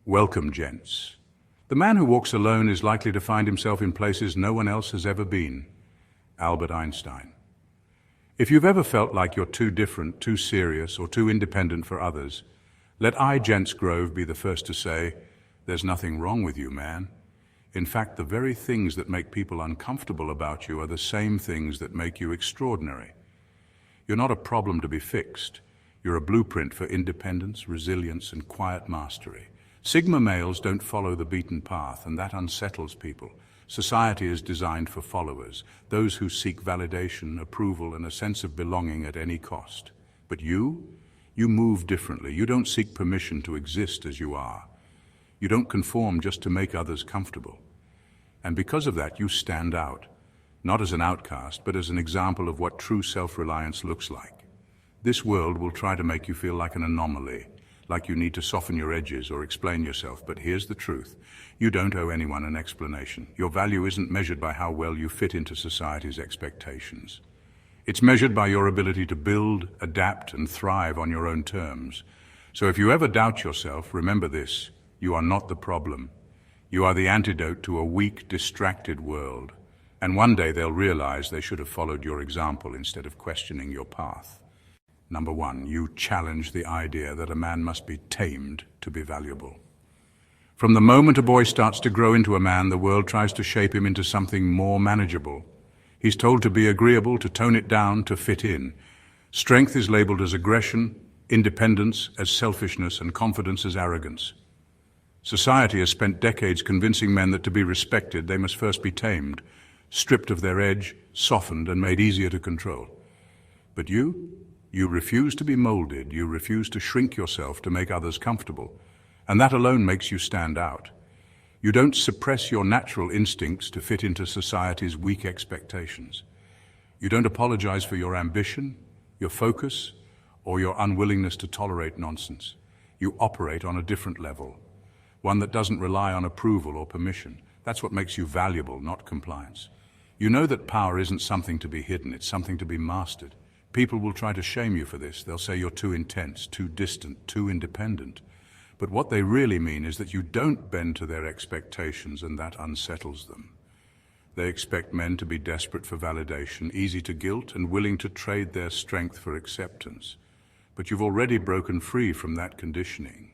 Welcome, gents. The man who walks alone is likely to find himself in places no one else has ever been. Albert Einstein. If you've ever felt like you're too different, too serious, or too independent for others, let I, Gents Grove, be the first to say, there's nothing wrong with you, man. In fact, the very things that make people uncomfortable about you are the same things that make you extraordinary. You're not a problem to be fixed. You're a blueprint for independence, resilience, and quiet mastery. Sigma males don't follow the beaten path, and that unsettles people. Society is designed for followers, those who seek validation, approval, and a sense of belonging at any cost. But you move differently. You don't seek permission to exist as you are. You don't conform just to make others comfortable. And because of that, you stand out, not as an outcast, but as an example of what true self-reliance looks like. This world will try to make you feel like an anomaly, like you need to soften your edges or explain yourself, but here's the truth. You don't owe anyone an explanation. Your value isn't measured by how well you fit into society's expectations. It's measured by your ability to build, adapt, and thrive on your own terms. So if you ever doubt yourself, remember this: you are not the problem. You are the antidote to a weak, distracted world. And one day they'll realize they should have followed your example instead of questioning your path. Number one, you challenge the idea that a man must be tamed to be valuable. From the moment a boy starts to grow into a man, the world tries to shape him into something more manageable. He's told to be agreeable, to tone it down, to fit in. Strength is labeled as aggression, independence as selfishness, and confidence as arrogance. Society has spent decades convincing men that to be respected, they must first be tamed, stripped of their edge, softened, and made easier to control. But you refuse to be molded, you refuse to shrink yourself to make others comfortable, and that alone makes you stand out. You don't suppress your natural instincts to fit into society's weak expectations. You don't apologize for your ambition, your focus, or your unwillingness to tolerate nonsense. You operate on a different level, one that doesn't rely on approval or permission. That's what makes you valuable, not compliance. You know that power isn't something to be hidden, it's something to be mastered. People will try to shame you for this. They'll say you're too intense, too distant, too independent. But what they really mean is that you don't bend to their expectations, and that unsettles them. They expect men to be desperate for validation, easy to guilt, and willing to trade their strength for acceptance. But you've already broken free from that conditioning.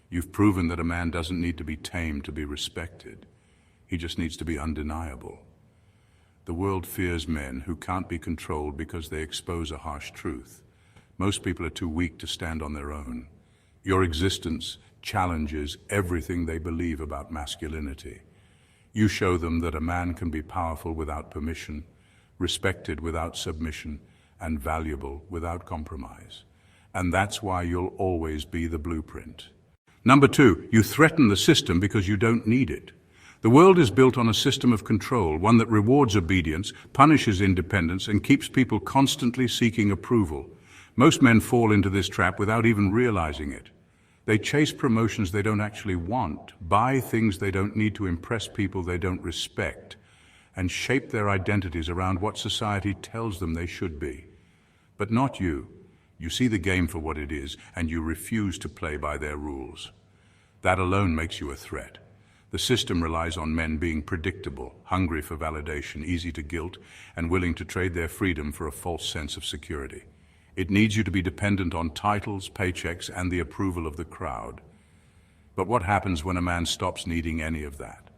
You've proven that a man doesn't need to be tamed to be respected. He just needs to be undeniable. The world fears men who can't be controlled because they expose a harsh truth. Most people are too weak to stand on their own. Your existence challenges everything they believe about masculinity. You show them that a man can be powerful without permission, respected without submission, and valuable without compromise. And that's why you'll always be the blueprint. Number two, you threaten the system because you don't need it. The world is built on a system of control, one that rewards obedience, punishes independence, and keeps people constantly seeking approval. Most men fall into this trap without even realizing it. They chase promotions they don't actually want, buy things they don't need to impress people they don't respect, and shape their identities around what society tells them they should be. But not you. You see the game for what it is, and you refuse to play by their rules. That alone makes you a threat. The system relies on men being predictable, hungry for validation, easy to guilt, and willing to trade their freedom for a false sense of security. It needs you to be dependent on titles, paychecks, and the approval of the crowd. But what happens when a man stops needing any of that?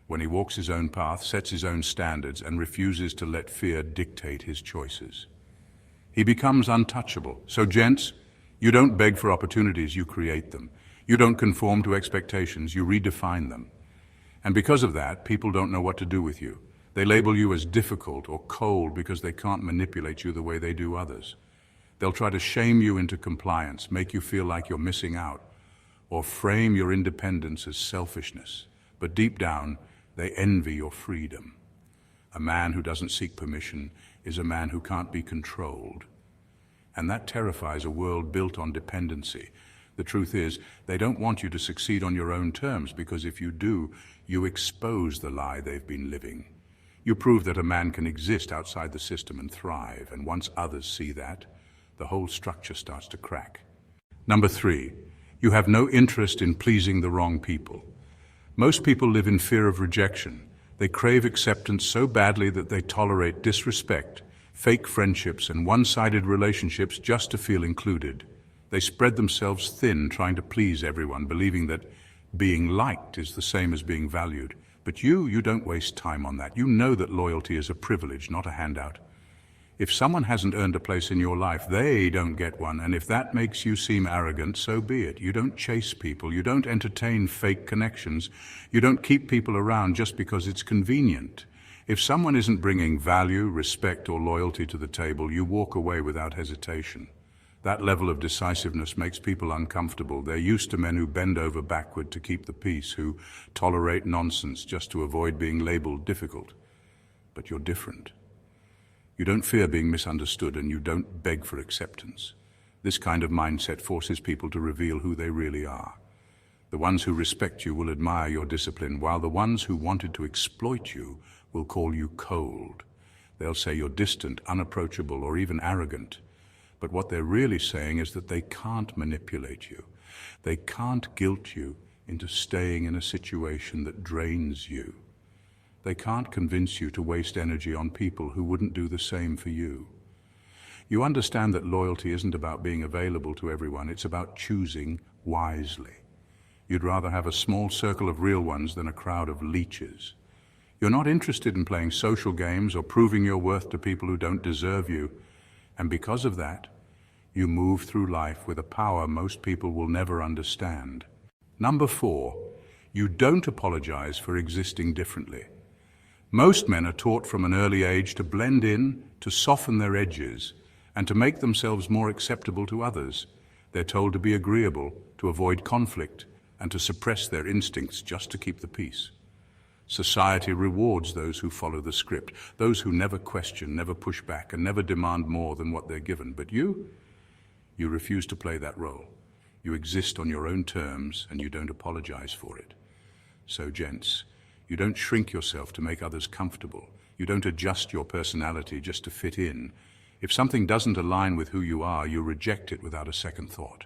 When he walks his own path, sets his own standards, and refuses to let fear dictate his choices? He becomes untouchable. So, gents, you don't beg for opportunities, you create them. You don't conform to expectations, you redefine them. And because of that, people don't know what to do with you. They label you as difficult or cold because they can't manipulate you the way they do others. They'll try to shame you into compliance, make you feel like you're missing out, or frame your independence as selfishness. But deep down, they envy your freedom. A man who doesn't seek permission is a man who can't be controlled. And that terrifies a world built on dependency. The truth is, they don't want you to succeed on your own terms, because if you do, you expose the lie they've been living. You prove that a man can exist outside the system and thrive, and once others see that, the whole structure starts to crack. Number three, You have no interest in pleasing the wrong people. Most people live in fear of rejection. They crave acceptance so badly that they tolerate disrespect, fake friendships, and one-sided relationships just to feel included. They spread themselves thin trying to please everyone, believing that being liked is the same as being valued. But you don't waste time on that. You know that loyalty is a privilege, not a handout. If someone hasn't earned a place in your life, they don't get one, and if that makes you seem arrogant, so be it. You don't chase people, you don't entertain fake connections, you don't keep people around just because it's convenient. If someone isn't bringing value, respect, or loyalty to the table, you walk away without hesitation. That level of decisiveness makes people uncomfortable. They're used to men who bend over backward to keep the peace, who tolerate nonsense just to avoid being labeled difficult. But you're different. You don't fear being misunderstood, and you don't beg for acceptance. This kind of mindset forces people to reveal who they really are. The ones who respect you will admire your discipline, while the ones who wanted to exploit you will call you cold. They'll say you're distant, unapproachable, or even arrogant. But what they're really saying is that they can't manipulate you. They can't guilt you into staying in a situation that drains you. They can't convince you to waste energy on people who wouldn't do the same for you. You understand that loyalty isn't about being available to everyone, it's about choosing wisely. You'd rather have a small circle of real ones than a crowd of leeches. You're not interested in playing social games or proving your worth to people who don't deserve you, and because of that, you move through life with a power most people will never understand. Number 4, you don't apologize for existing differently. Most men are taught from an early age to blend in, to soften their edges, and to make themselves more acceptable to others. They're told to be agreeable, to avoid conflict, and to suppress their instincts just to keep the peace. Society rewards those who follow the script, those who never question, never push back, and never demand more than what they're given. But you refuse to play that role. You exist on your own terms, and you don't apologize for it. So, gents, you don't shrink yourself to make others comfortable. You don't adjust your personality just to fit in. If something doesn't align with who you are, you reject it without a second thought.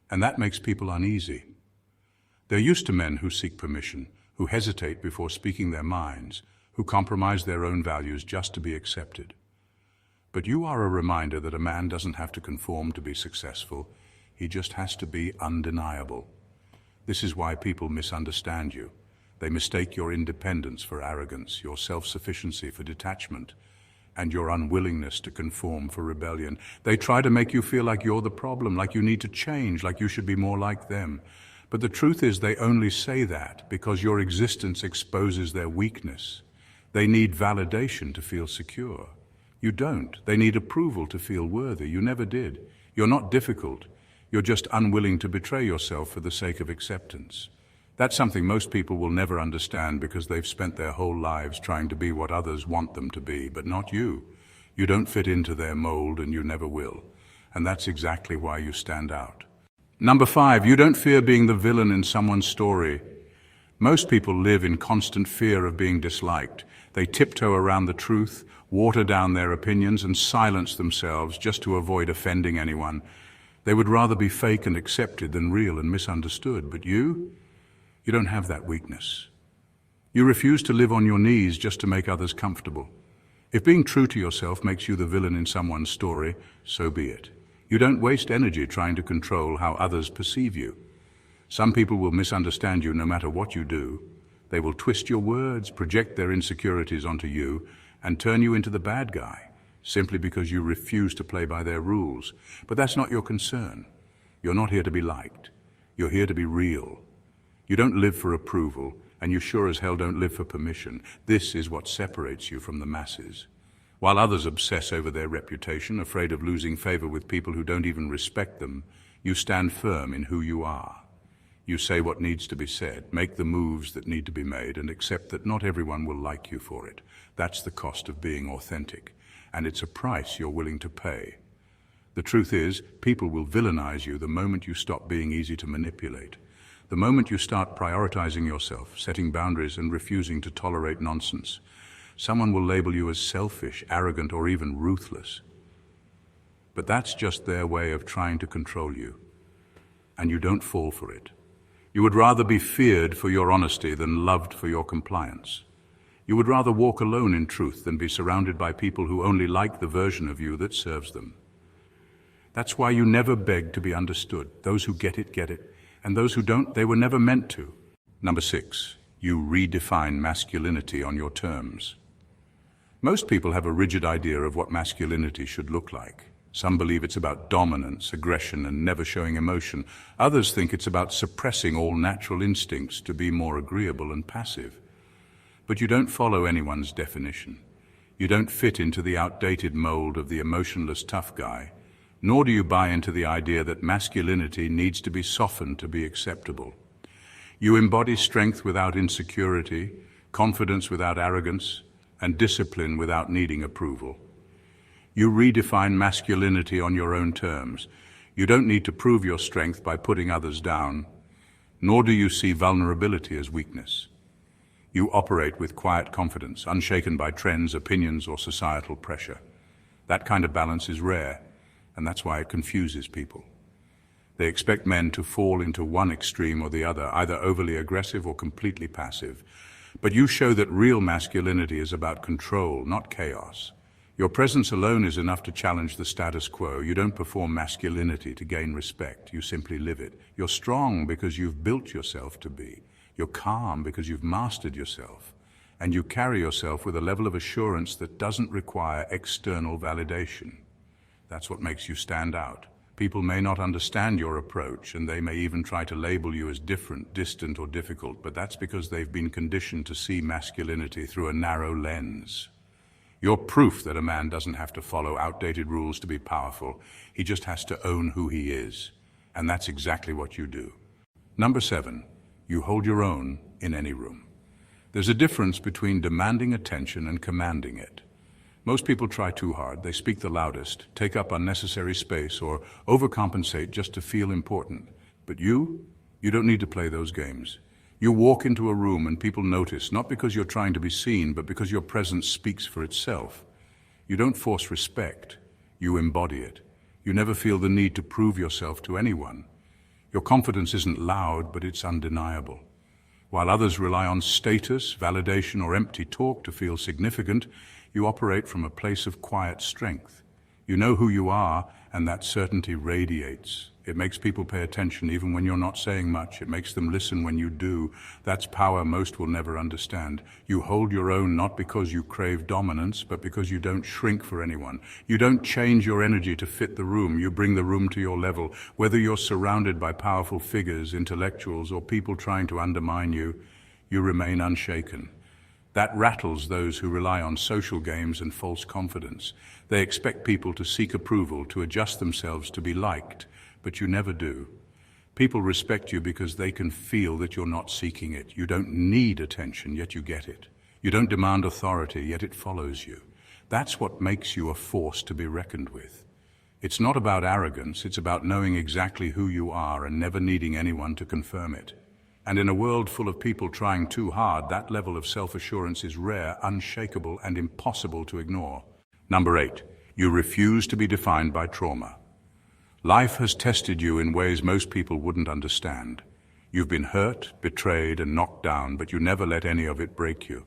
And that makes people uneasy. They're used to men who seek permission, who hesitate before speaking their minds, who compromise their own values just to be accepted. But you are a reminder that a man doesn't have to conform to be successful. He just has to be undeniable. This is why people misunderstand you. They mistake your independence for arrogance, your self-sufficiency for detachment, and your unwillingness to conform for rebellion. They try to make you feel like you're the problem, like you need to change, like you should be more like them. But the truth is they only say that because your existence exposes their weakness. They need validation to feel secure. You don't. They need approval to feel worthy. You never did. You're not difficult. You're just unwilling to betray yourself for the sake of acceptance. That's something most people will never understand because they've spent their whole lives trying to be what others want them to be, but not you. You don't fit into their mold, and you never will. And that's exactly why you stand out. Number 5, you don't fear being the villain in someone's story. Most people live in constant fear of being disliked. They tiptoe around the truth, water down their opinions, and silence themselves just to avoid offending anyone. They would rather be fake and accepted than real and misunderstood. But you don't have that weakness. You refuse to live on your knees just to make others comfortable. If being true to yourself makes you the villain in someone's story, so be it. You don't waste energy trying to control how others perceive you. Some people will misunderstand you no matter what you do. They will twist your words, project their insecurities onto you, and turn you into the bad guy, simply because you refuse to play by their rules. But that's not your concern. You're not here to be liked. You're here to be real. You don't live for approval, and you sure as hell don't live for permission. This is what separates you from the masses. While others obsess over their reputation, afraid of losing favor with people who don't even respect them, you stand firm in who you are. You say what needs to be said, make the moves that need to be made, and accept that not everyone will like you for it. That's the cost of being authentic, and it's a price you're willing to pay. The truth is, people will villainize you the moment you stop being easy to manipulate. The moment you start prioritizing yourself, setting boundaries, and refusing to tolerate nonsense, someone will label you as selfish, arrogant, or even ruthless. But that's just their way of trying to control you. and you don't fall for it. You would rather be feared for your honesty than loved for your compliance. You would rather walk alone in truth than be surrounded by people who only like the version of you that serves them. That's why you never beg to be understood. Those who get it, and those who don't, they were never meant to. Number 6, you redefine masculinity on your terms. Most people have a rigid idea of what masculinity should look like. Some believe it's about dominance, aggression, and never showing emotion. Others think it's about suppressing all natural instincts to be more agreeable and passive. But you don't follow anyone's definition. You don't fit into the outdated mold of the emotionless tough guy, nor do you buy into the idea that masculinity needs to be softened to be acceptable. You embody strength without insecurity, confidence without arrogance, and discipline without needing approval. You redefine masculinity on your own terms. You don't need to prove your strength by putting others down, nor do you see vulnerability as weakness. You operate with quiet confidence, unshaken by trends, opinions, or societal pressure. That kind of balance is rare, and that's why it confuses people. They expect men to fall into one extreme or the other, either overly aggressive or completely passive. But you show that real masculinity is about control, not chaos. Your presence alone is enough to challenge the status quo. You don't perform masculinity to gain respect, you simply live it. You're strong because you've built yourself to be. You're calm because you've mastered yourself. And you carry yourself with a level of assurance that doesn't require external validation. That's what makes you stand out. People may not understand your approach, and they may even try to label you as different, distant, or difficult, but that's because they've been conditioned to see masculinity through a narrow lens. You're proof that a man doesn't have to follow outdated rules to be powerful. He just has to own who he is. And that's exactly what you do. Number 7, you hold your own in any room. There's a difference between demanding attention and commanding it. Most people try too hard. They speak the loudest, take up unnecessary space, or overcompensate just to feel important. But you don't need to play those games. You walk into a room and people notice, not because you're trying to be seen, but because your presence speaks for itself. You don't force respect. You embody it. You never feel the need to prove yourself to anyone. Your confidence isn't loud, but it's undeniable. While others rely on status, validation, or empty talk to feel significant, you operate from a place of quiet strength. You know who you are, and that certainty radiates. It makes people pay attention even when you're not saying much. It makes them listen when you do. That's power most will never understand. You hold your own not because you crave dominance, but because you don't shrink for anyone. You don't change your energy to fit the room. You bring the room to your level. Whether you're surrounded by powerful figures, intellectuals, or people trying to undermine you, you remain unshaken. That rattles those who rely on social games and false confidence. They expect people to seek approval, to adjust themselves to be liked, but you never do. People respect you because they can feel that you're not seeking it. You don't need attention, yet you get it. You don't demand authority, yet it follows you. That's what makes you a force to be reckoned with. It's not about arrogance, it's about knowing exactly who you are and never needing anyone to confirm it. And in a world full of people trying too hard, that level of self-assurance is rare, unshakable, and impossible to ignore. Number 8, you refuse to be defined by trauma. Life has tested you in ways most people wouldn't understand. You've been hurt, betrayed, and knocked down, but you never let any of it break you.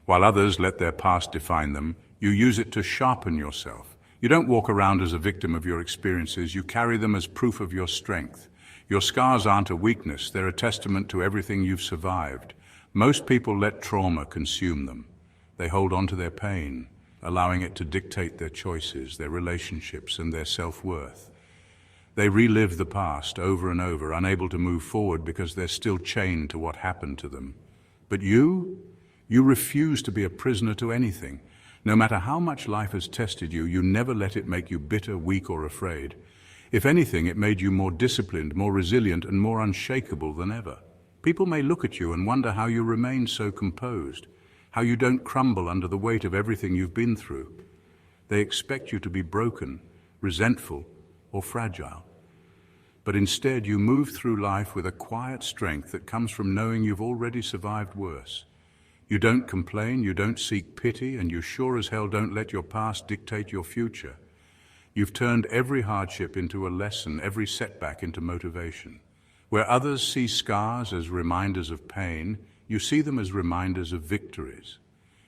While others let their past define them, you use it to sharpen yourself. You don't walk around as a victim of your experiences, you carry them as proof of your strength. Your scars aren't a weakness, they're a testament to everything you've survived. Most people let trauma consume them. They hold on to their pain, allowing it to dictate their choices, their relationships, and their self-worth. They relive the past over and over, unable to move forward because they're still chained to what happened to them. But you refuse to be a prisoner to anything. No matter how much life has tested you, you never let it make you bitter, weak, or afraid. If anything, it made you more disciplined, more resilient, and more unshakable than ever. People may look at you and wonder how you remain so composed, how you don't crumble under the weight of everything you've been through. They expect you to be broken, resentful, or fragile. But instead, you move through life with a quiet strength that comes from knowing you've already survived worse. You don't complain, you don't seek pity, and you sure as hell don't let your past dictate your future. You've turned every hardship into a lesson, every setback into motivation. Where others see scars as reminders of pain, you see them as reminders of victories.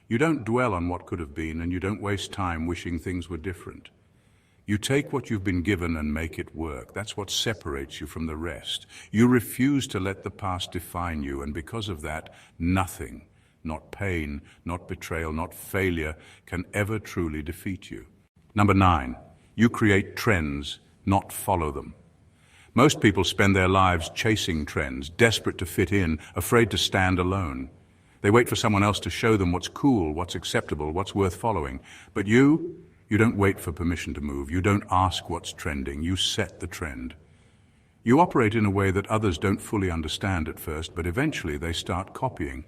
You don't dwell on what could have been, and you don't waste time wishing things were different. You take what you've been given and make it work. That's what separates you from the rest. You refuse to let the past define you, and because of that, nothing, not pain, not betrayal, not failure, can ever truly defeat you. Number 9, you create trends, not follow them. Most people spend their lives chasing trends, desperate to fit in, afraid to stand alone. They wait for someone else to show them what's cool, what's acceptable, what's worth following. But you don't wait for permission to move. You don't ask what's trending. You set the trend. You operate in a way that others don't fully understand at first, but eventually they start copying.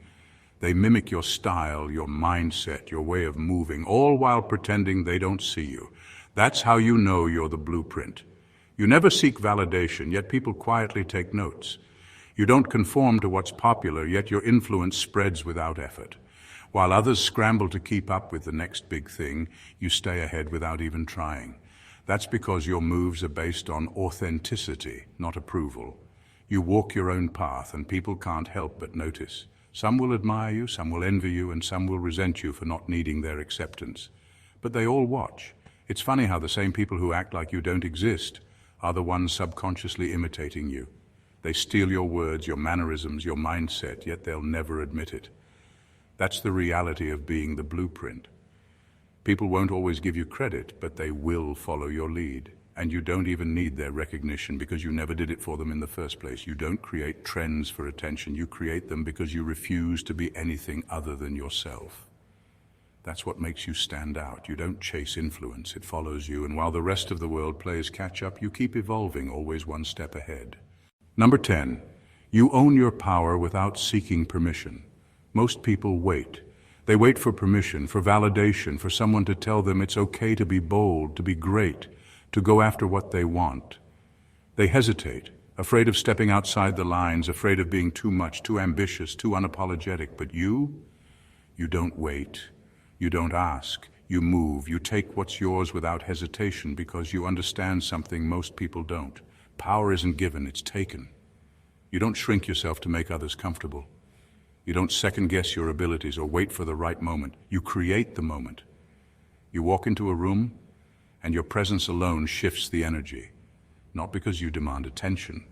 They mimic your style, your mindset, your way of moving, all while pretending they don't see you. That's how you know you're the blueprint. You never seek validation, yet people quietly take notes. You don't conform to what's popular, yet your influence spreads without effort. While others scramble to keep up with the next big thing, you stay ahead without even trying. That's because your moves are based on authenticity, not approval. You walk your own path, and people can't help but notice. Some will admire you, some will envy you, and some will resent you for not needing their acceptance. But they all watch. It's funny how the same people who act like you don't exist are the ones subconsciously imitating you. They steal your words, your mannerisms, your mindset, yet they'll never admit it. That's the reality of being the blueprint. People won't always give you credit, but they will follow your lead. And you don't even need their recognition because you never did it for them in the first place. You don't create trends for attention. You create them because you refuse to be anything other than yourself. That's what makes you stand out. You don't chase influence, it follows you, and while the rest of the world plays catch up, you keep evolving, always one step ahead. Number 10, you own your power without seeking permission. Most people wait. They wait for permission, for validation, for someone to tell them it's okay to be bold, to be great, to go after what they want. They hesitate, afraid of stepping outside the lines, afraid of being too much, too ambitious, too unapologetic. But you don't wait. You don't ask, you move, you take what's yours without hesitation because you understand something most people don't. Power isn't given, it's taken. You don't shrink yourself to make others comfortable. You don't second-guess your abilities or wait for the right moment. You create the moment. You walk into a room, and your presence alone shifts the energy, not because you demand attention,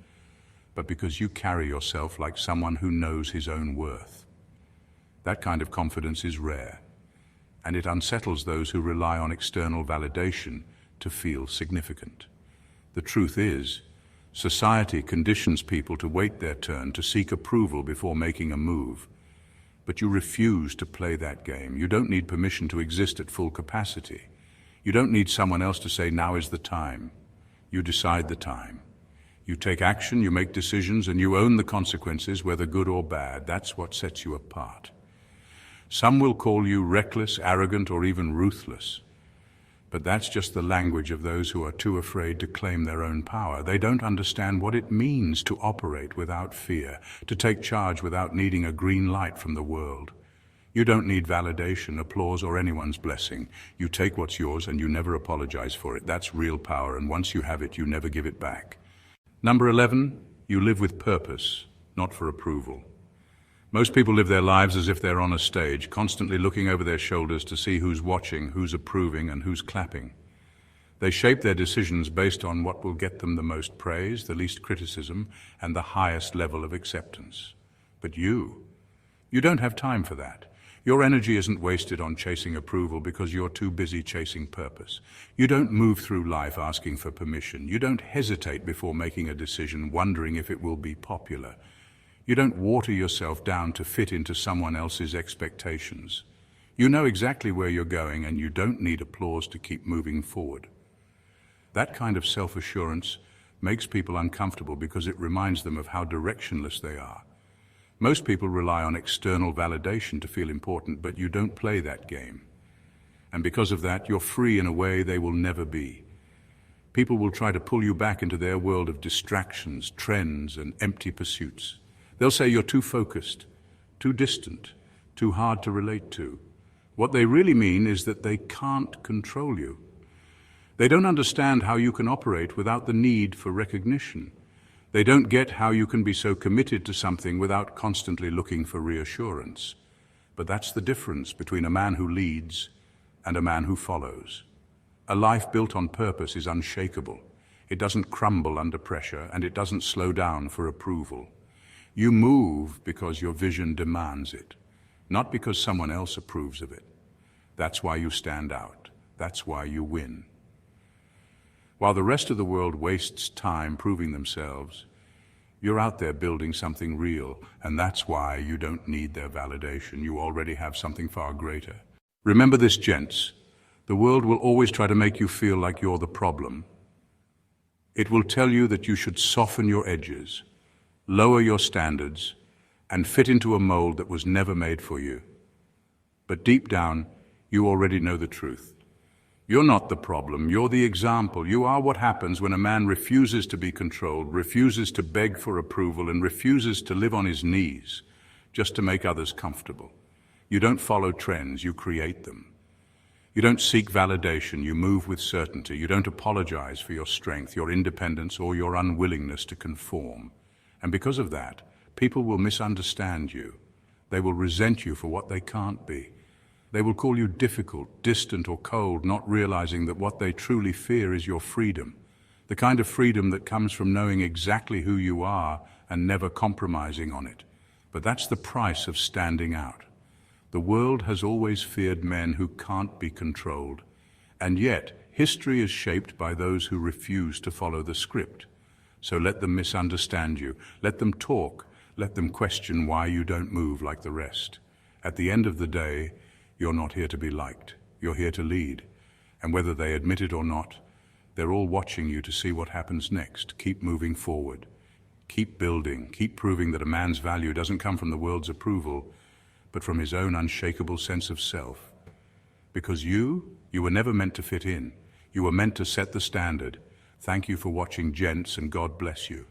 but because you carry yourself like someone who knows his own worth. That kind of confidence is rare, and it unsettles those who rely on external validation to feel significant. The truth is, society conditions people to wait their turn, to seek approval before making a move. But you refuse to play that game. You don't need permission to exist at full capacity. You don't need someone else to say, now is the time. You decide the time. You take action, you make decisions, and you own the consequences, whether good or bad. That's what sets you apart. Some will call you reckless, arrogant, or even ruthless. But that's just the language of those who are too afraid to claim their own power. They don't understand what it means to operate without fear, to take charge without needing a green light from the world. You don't need validation, applause, or anyone's blessing. You take what's yours and you never apologize for it. That's real power, and once you have it, you never give it back. Number 11, you live with purpose, not for approval. Most people live their lives as if they're on a stage, constantly looking over their shoulders to see who's watching, who's approving, and who's clapping. They shape their decisions based on what will get them the most praise, the least criticism, and the highest level of acceptance. But you don't have time for that. Your energy isn't wasted on chasing approval because you're too busy chasing purpose. You don't move through life asking for permission. You don't hesitate before making a decision, wondering if it will be popular. You don't water yourself down to fit into someone else's expectations. You know exactly where you're going, and you don't need applause to keep moving forward. That kind of self-assurance makes people uncomfortable because it reminds them of how directionless they are. Most people rely on external validation to feel important, but you don't play that game. And because of that, you're free in a way they will never be. People will try to pull you back into their world of distractions, trends, and empty pursuits. They'll say you're too focused, too distant, too hard to relate to. What they really mean is that they can't control you. They don't understand how you can operate without the need for recognition. They don't get how you can be so committed to something without constantly looking for reassurance. But that's the difference between a man who leads and a man who follows. A life built on purpose is unshakable. It doesn't crumble under pressure, and it doesn't slow down for approval. You move because your vision demands it, not because someone else approves of it. That's why you stand out. That's why you win. While the rest of the world wastes time proving themselves, you're out there building something real, and that's why you don't need their validation. You already have something far greater. Remember this, gents. The world will always try to make you feel like you're the problem. It will tell you that you should soften your edges, lower your standards, and fit into a mold that was never made for you. But deep down, you already know the truth. You're not the problem, you're the example. You are what happens when a man refuses to be controlled, refuses to beg for approval, and refuses to live on his knees just to make others comfortable. You don't follow trends, you create them. You don't seek validation, you move with certainty. You don't apologize for your strength, your independence, or your unwillingness to conform. And because of that, people will misunderstand you. They will resent you for what they can't be. They will call you difficult, distant, or cold, not realizing that what they truly fear is your freedom. The kind of freedom that comes from knowing exactly who you are and never compromising on it. But that's the price of standing out. The world has always feared men who can't be controlled, and yet history is shaped by those who refuse to follow the script. So let them misunderstand you, let them talk, let them question why you don't move like the rest. At the end of the day, you're not here to be liked, you're here to lead. And whether they admit it or not, they're all watching you to see what happens next. Keep moving forward, keep building, keep proving that a man's value doesn't come from the world's approval, but from his own unshakable sense of self. Because you were never meant to fit in. You were meant to set the standard. Thank you for watching, gents, and God bless you.